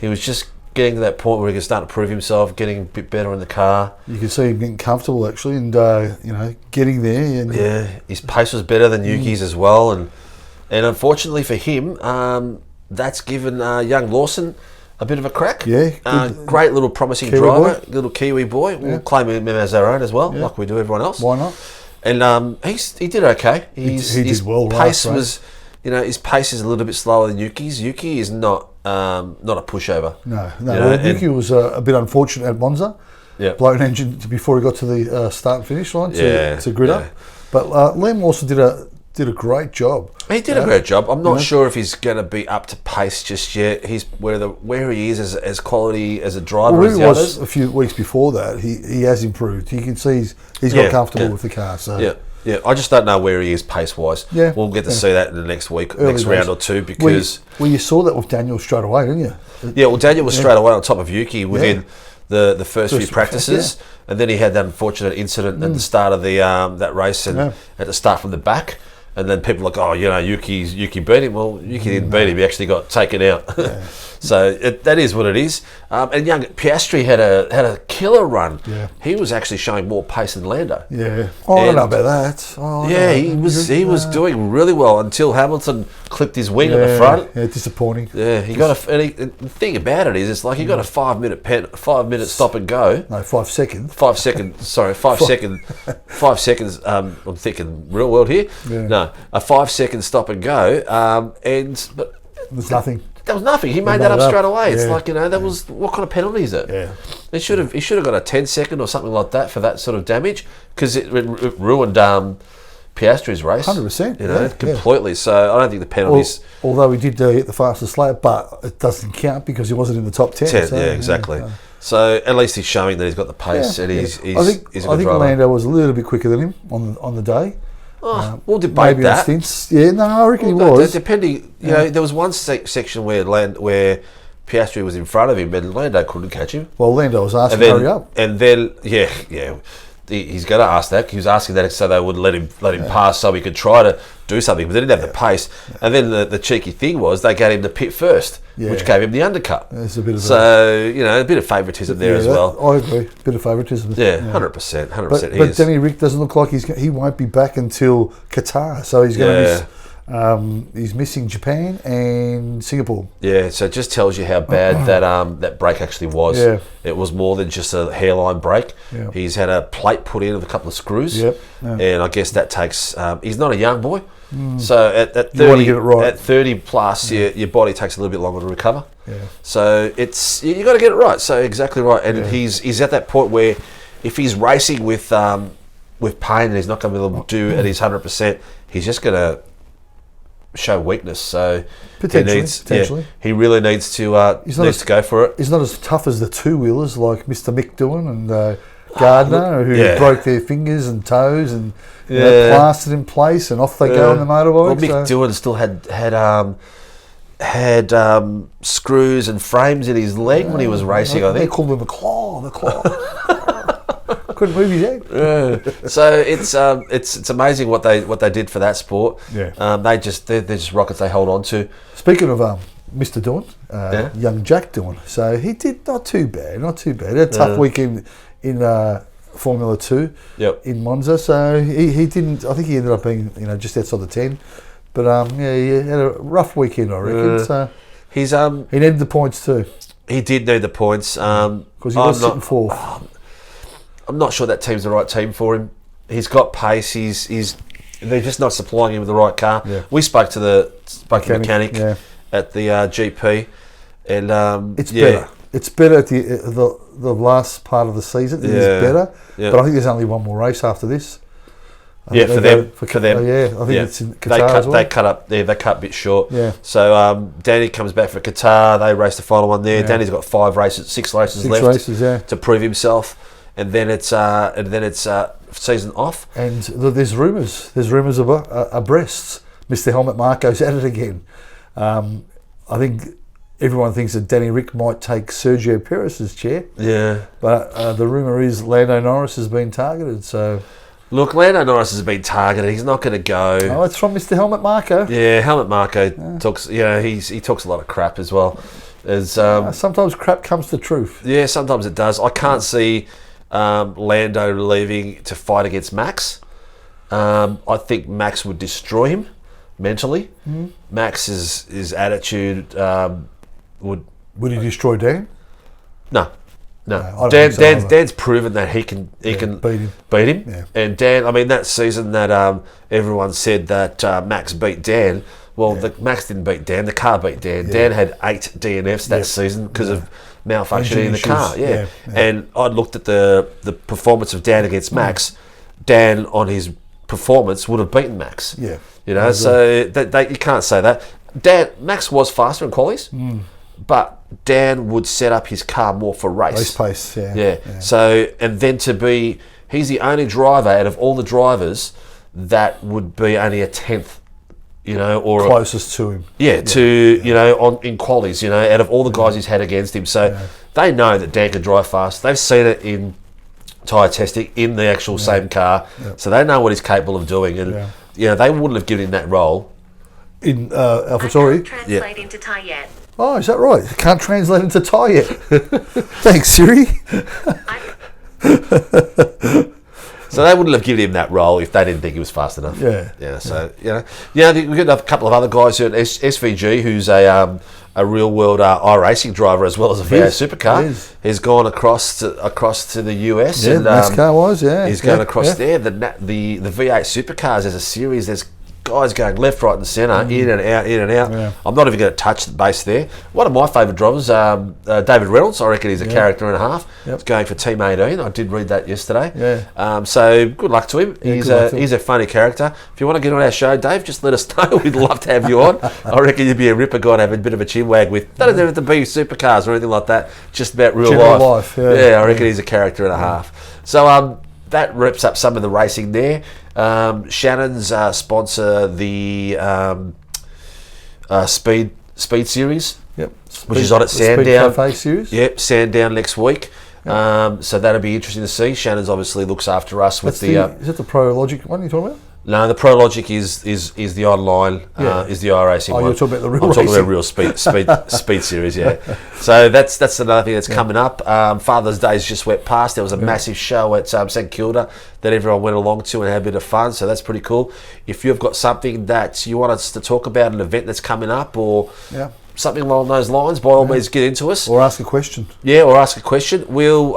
just getting to that point where he could start to prove himself, getting a bit better in the car. You can see him getting comfortable actually, and getting there. And his pace was better than Yuki's as well, and unfortunately for him, that's given young Lawson a bit of a crack. Great little promising Kiwi driver, boy. Little Kiwi boy. We'll claim him as our own as well, like we do everyone else. Why not? And he did okay. He did well. Pace was, his pace is a little bit slower than Yuki's. Yuki is not a pushover. No. Yuki was a bit unfortunate at Monza. Blown engine before he got to the start and finish line to grid up. But Liam also did a great job. He did a great job. I'm not sure if he's going to be up to pace just yet. He's where he is as quality as a driver as the others. A few weeks before that, he has improved. You can see he's got comfortable with the car. So I just don't know where he is pace wise. We'll get to see that in the next week, next round or two, because you saw that with Daniel straight away, didn't you? Well, Daniel was straight away on top of Yuki within the first few practices, and then he had that unfortunate incident at the start of the that race, and had to start from the back. And then people are like, Yuki beat him. Well, Yuki didn't beat him. He actually got taken out. So that is what it is. And young Piastri had a killer run. He was actually showing more pace than Lando. I don't know about that. He was doing really well until Hamilton clipped his wing at the front. Disappointing. He got the thing about it is, it's like he got a 5 minute stop and go. No, 5 seconds. 5 seconds. Sorry, 5 seconds. 5 seconds. I'm thinking real world here. No, a 5 second stop and go. But there's nothing. There was nothing. He made that up straight away. It's like, that was, what kind of penalty is it? He should have got a 10 second or something like that for that sort of damage, because it ruined Piastri's race. 100%. You know, completely. So I don't think the penalties. Although he did hit the fastest lap, but it doesn't count because he wasn't in the top 10. So, yeah, exactly. So at least he's showing that he's got the pace, and he's I think driver. Lando was a little bit quicker than him on the day. We'll debate maybe that. On stints. Yeah, no, I reckon he was. Depending, you know, there was one section where Piastri was in front of him, and Lando couldn't catch him. Well, Lando was asking hurry up, and then he's going to ask that. He was asking that so they would let him pass, so he could try to do something, but they didn't have the pace. And then the cheeky thing was they gave him the pit first, which gave him the undercut. There's a bit of a bit of favouritism there as well. I agree, a bit of favouritism. Yeah, 100%. But Danny Rick doesn't look like he won't be back until Qatar, so he's going to miss. He's missing Japan and Singapore. Yeah, so it just tells you how bad that break actually was. Yeah. It was more than just a hairline break. Yeah. He's had a plate put in with a couple of screws. Yep. Yeah. And I guess that takes. He's not a young boy, so at 30, you want to get it right. At 30 plus, your body takes a little bit longer to recover. Yeah. So you got to get it right. So exactly right, and he's at that point where if he's racing with pain and he's not going to be able to do at his 100%, he's just going to show weakness. So potentially, he really needs to go for it. He's not as tough as the two wheelers like Mr. Mick Doohan and Gardner, who broke their fingers and toes and plastered in place, and off they go on the motorbike. Well, Mick Doohan still had screws and frames in his leg when he was racing. I think they called him the claw. Couldn't move his head. So it's amazing what they did for that sport. Yeah. They're just rockets they hold on to. Speaking of Mr. Doohan, young Jack Doohan, so he did not too bad. He had a tough weekend in Formula 2 in Monza. So he didn't. I think he ended up being just outside the 10. But he had a rough weekend, I reckon. So he needed the points too. He did need the points because he was sitting fourth. I'm not sure that team's the right team for him. He's got pace. They're just not supplying him with the right car. Yeah. We spoke to the mechanic at the GP, and it's better. It's better at the last part of the season. It is better, but I think there's only one more race after this. For them. I think it's in Qatar as well. They cut up. They cut a bit short. Yeah. So Danny comes back for Qatar. They race the final one there. Yeah. Danny's got 6 races left to prove himself. And then it's season off. And there's rumours. There's rumours of breasts. Mr. Helmut Marko's at it again. I think everyone thinks that Danny Rick might take Sergio Perez's chair. Yeah. But the rumour is Lando Norris has been targeted. So look, Lando Norris has been targeted. He's not going to go. Oh, it's from Mr. Helmut Marko. Yeah, Helmut Marko talks. He talks a lot of crap as well. Sometimes crap comes to truth. Yeah, sometimes it does. I can't see Lando leaving to fight against Max. I think Max would destroy him mentally. Max's attitude would he destroy Dan? No. Dan's proven that he can beat him. Yeah. And Dan, I mean, that season that everyone said that Max beat Dan. Well, Max didn't beat Dan. The car beat Dan. Yeah. Dan had 8 DNFs that season because of malfunctioning in the car. Yeah. And I looked at the performance of Dan against Max. Dan on his performance would have beaten Max. Yeah. So you can't say that. Max was faster in qualies, but Dan would set up his car more for race pace. Yeah. So and then he's the only driver out of all the drivers that would be only a 10th. Or closest to him. In qualies, out of all the guys he's had against him. So they know that Dan can drive fast. They've seen it in tyre testing in the actual same car. Yeah. So they know what he's capable of doing. And, they wouldn't have given him that role. In AlphaTauri? Translate into Thai yet. Oh, is that right? Can't translate into Thai yet. Thanks, Siri. So they wouldn't have given him that role if they didn't think he was fast enough. So we've got a couple of other guys here at SVG, who's a real world iRacing driver as well as a V8 Supercar. He's gone across to the US. Yeah, and NASCAR was. He's going across there. The V8 Supercars as a series. There's guys going left, right, and centre, in and out, in and out. Yeah. I'm not even going to touch the base there. One of my favourite drivers, David Reynolds, I reckon he's a character and a half. Yep. He's going for Team 18. I did read that yesterday. Yeah. So good luck to him. Yeah, He's a funny character. If you want to get on our show, Dave, just let us know. We'd love to have you on. I reckon you'd be a ripper guy to have a bit of a chin wag with. Doesn't have to be supercars or anything like that. Just about real life. I reckon he's a character and a half. So that wraps up some of the racing there. Shannon's sponsor the Speed Series. Yep. Which is on at Sandown. Speed Cafe Series. Yep, Sandown next week. So that'll be interesting to see. Shannon's obviously looks after us with the. Is that the Pro Logic one you're talking about? No, the Pro Logic is the online, is the iRacing one. You're talking about the real I'm talking racing. about real speed series, yeah. So that's another thing that's coming up. Father's Day's just went past. There was a massive show at St Kilda that everyone went along to and had a bit of fun. So that's pretty cool. If you've got something that you want us to talk about, an event that's coming up, or something along those lines, by all means, get into us. Or ask a question. Yeah, or ask a question. We'll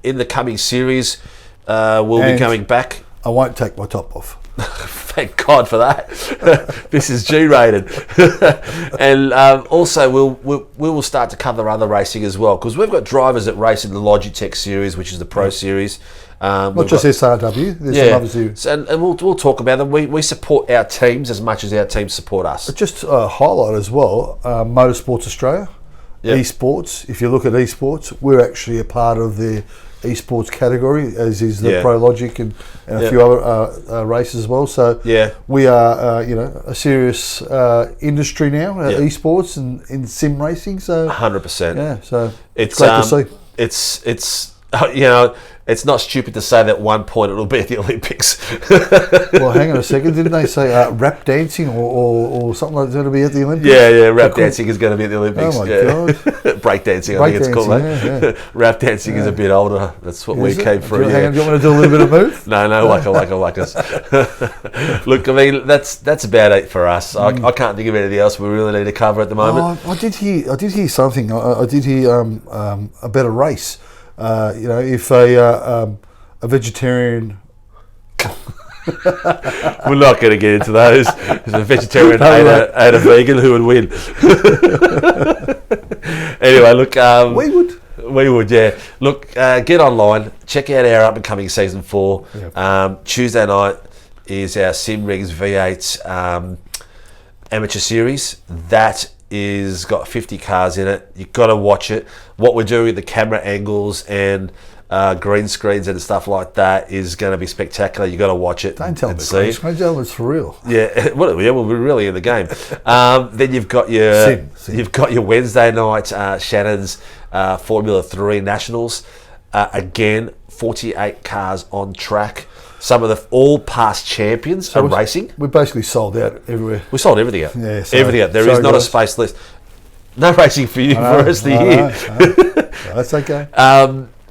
in the coming series, we'll be going back. I won't take my top off. Thank God for that. This is G-rated. And also we will start to cover other racing as well, because we've got drivers that race in the Logitech series, which is the Pro Series. Not just SRW, there's some other series. And we'll talk about them. We support our teams as much as our teams support us. But just highlight as well, Motorsports Australia, esports. If you look at esports, we're actually a part of the esports category, as is the Pro Logic and a few other races as well. So we are a serious industry now, esports and in sim racing. So 100%. Yeah, so it's great to see. It's it's not stupid to say that at one point it'll be at the Olympics. Well, hang on a second. Didn't they say rap dancing or something like that's going to be at the Olympics? Yeah, rap dancing is going to be at the Olympics. Oh my God. Break dancing, I think it's called. Rap dancing is a bit older. That's what we came through. Hang on, do you want me to do a little bit of move? No, like us. Look, I mean, that's about it for us. I can't think of anything else we really need to cover at the moment. I did hear something. I did hear about a race. If a vegetarian. We're not going to get into those. If a vegetarian ate a vegan, who would win? Anyway, look. We would, yeah. Look, get online. Check out our up-and-coming Season 4. Yep. Tuesday night is our Sim Rigs V8 Amateur Series. That is got 50 cars in it. You've got to watch it. What we're doing with the camera angles and green screens and stuff like that is going to be spectacular. You've got to watch it. Don't tell me see. It's for real. Yeah, well, we're really in the game. Then you've got your you've got your Wednesday night Shannon's Formula 3 Nationals. Again, 48 cars on track. Some of the all past champions are racing. We basically sold out everywhere. We sold everything out. Yeah, everything out. There is not a space list. No racing for you for the rest of the year. That's okay.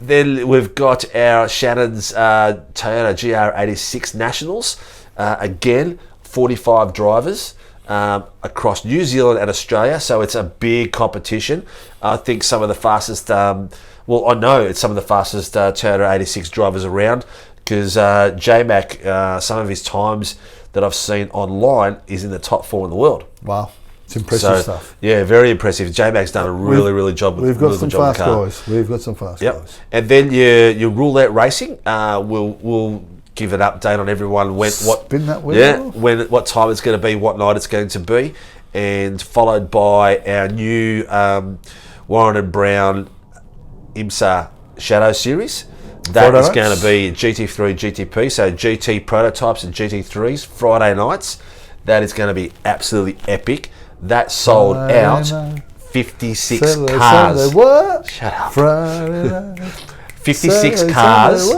Then we've got our Shannon's Toyota GR86 Nationals. Again, 45 drivers across New Zealand and Australia. So it's a big competition. I think some of the fastest, I know it's some of the fastest Toyota 86 drivers around, because J-Mac, some of his times that I've seen online is in the top 4 in the world. Wow. It's impressive stuff. Yeah, very impressive. J-Mac's done a really job. We've got some fast guys. We've got some fast guys. And then your roulette racing, we'll give an update on everyone spin that wheel. What time it's going to be, what night it's going to be, and followed by our new Warren and Brown IMSA Shadow Series. That is going to be GT3 GTP, so GT prototypes and GT3s Friday nights. That is going to be absolutely epic. That sold out 56 cars. What? Shut up. Friday night. 56 cars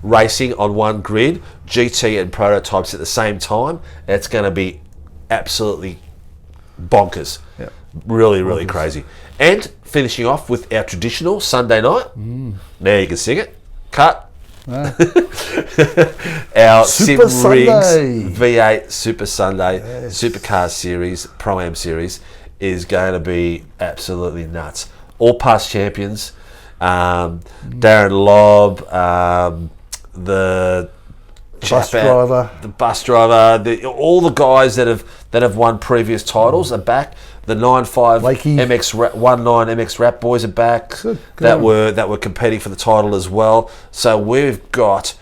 racing on one grid, GT and prototypes at the same time. That's going to be absolutely bonkers. Yep. Really crazy. And finishing off with our traditional Sunday night. Now you can sing it. Cut. Our Super Sim Rigs Sunday. V8 Super Sunday Supercars Series, Pro-Am Series is going to be absolutely nuts. All past champions, Darren Lobb, bus driver, all the guys that have won previous titles are back. The 9.5 19 MX Rap boys are back. Good that were competing for the title as well. So we've got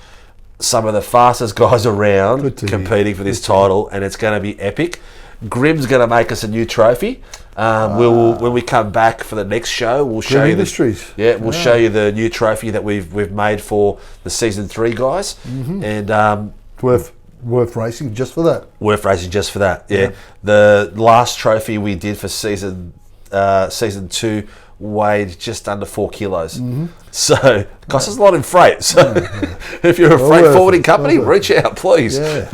some of the fastest guys around competing for this title, and it's going to be epic. Grim's going to make us a new trophy. When we come back for the next show, we'll show you show you the new trophy that we've made for the season 3 guys, and worth racing just for that. Yeah. The last trophy we did for season 2 weighed just under 4 kilos. So it costs us a lot in freight. So if you're a freight forwarding company, reach out, please. Yeah.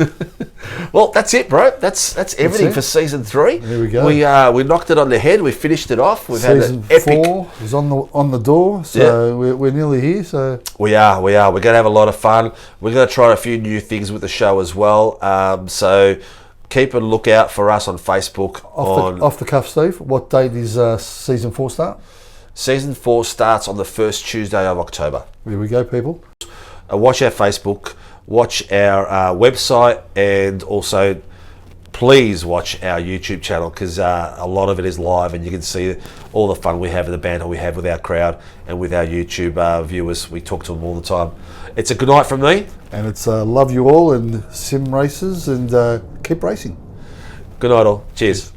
Well, that's it, bro. That's everything for season 3. There we go. We knocked it on the head. We finished it off. We've season had an epic 4 is on the door. So we're nearly here. So we are. We're going to have a lot of fun. We're going to try a few new things with the show as well. So keep a lookout for us on Facebook. Off the cuff, Steve. What date is season 4 start? Season 4 starts on the first Tuesday of October. There we go, people. Watch our Facebook, watch our website, and also please watch our YouTube channel, because a lot of it is live and you can see all the fun we have and the banter we have with our crowd and with our YouTube viewers. We talk to them all the time. It's a good night from me. And it's love you all and sim races, and keep racing. Good night all. Cheers.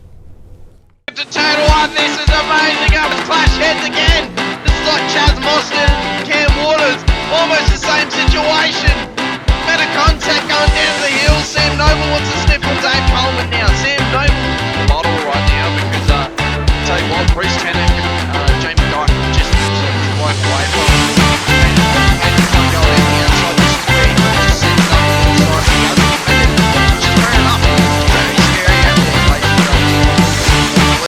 To Total One, this is amazing. Up to clash heads again. This is like Chaz Mostert and Cam Waters. Almost the same situation. Better contact going down the hill. Sam Noble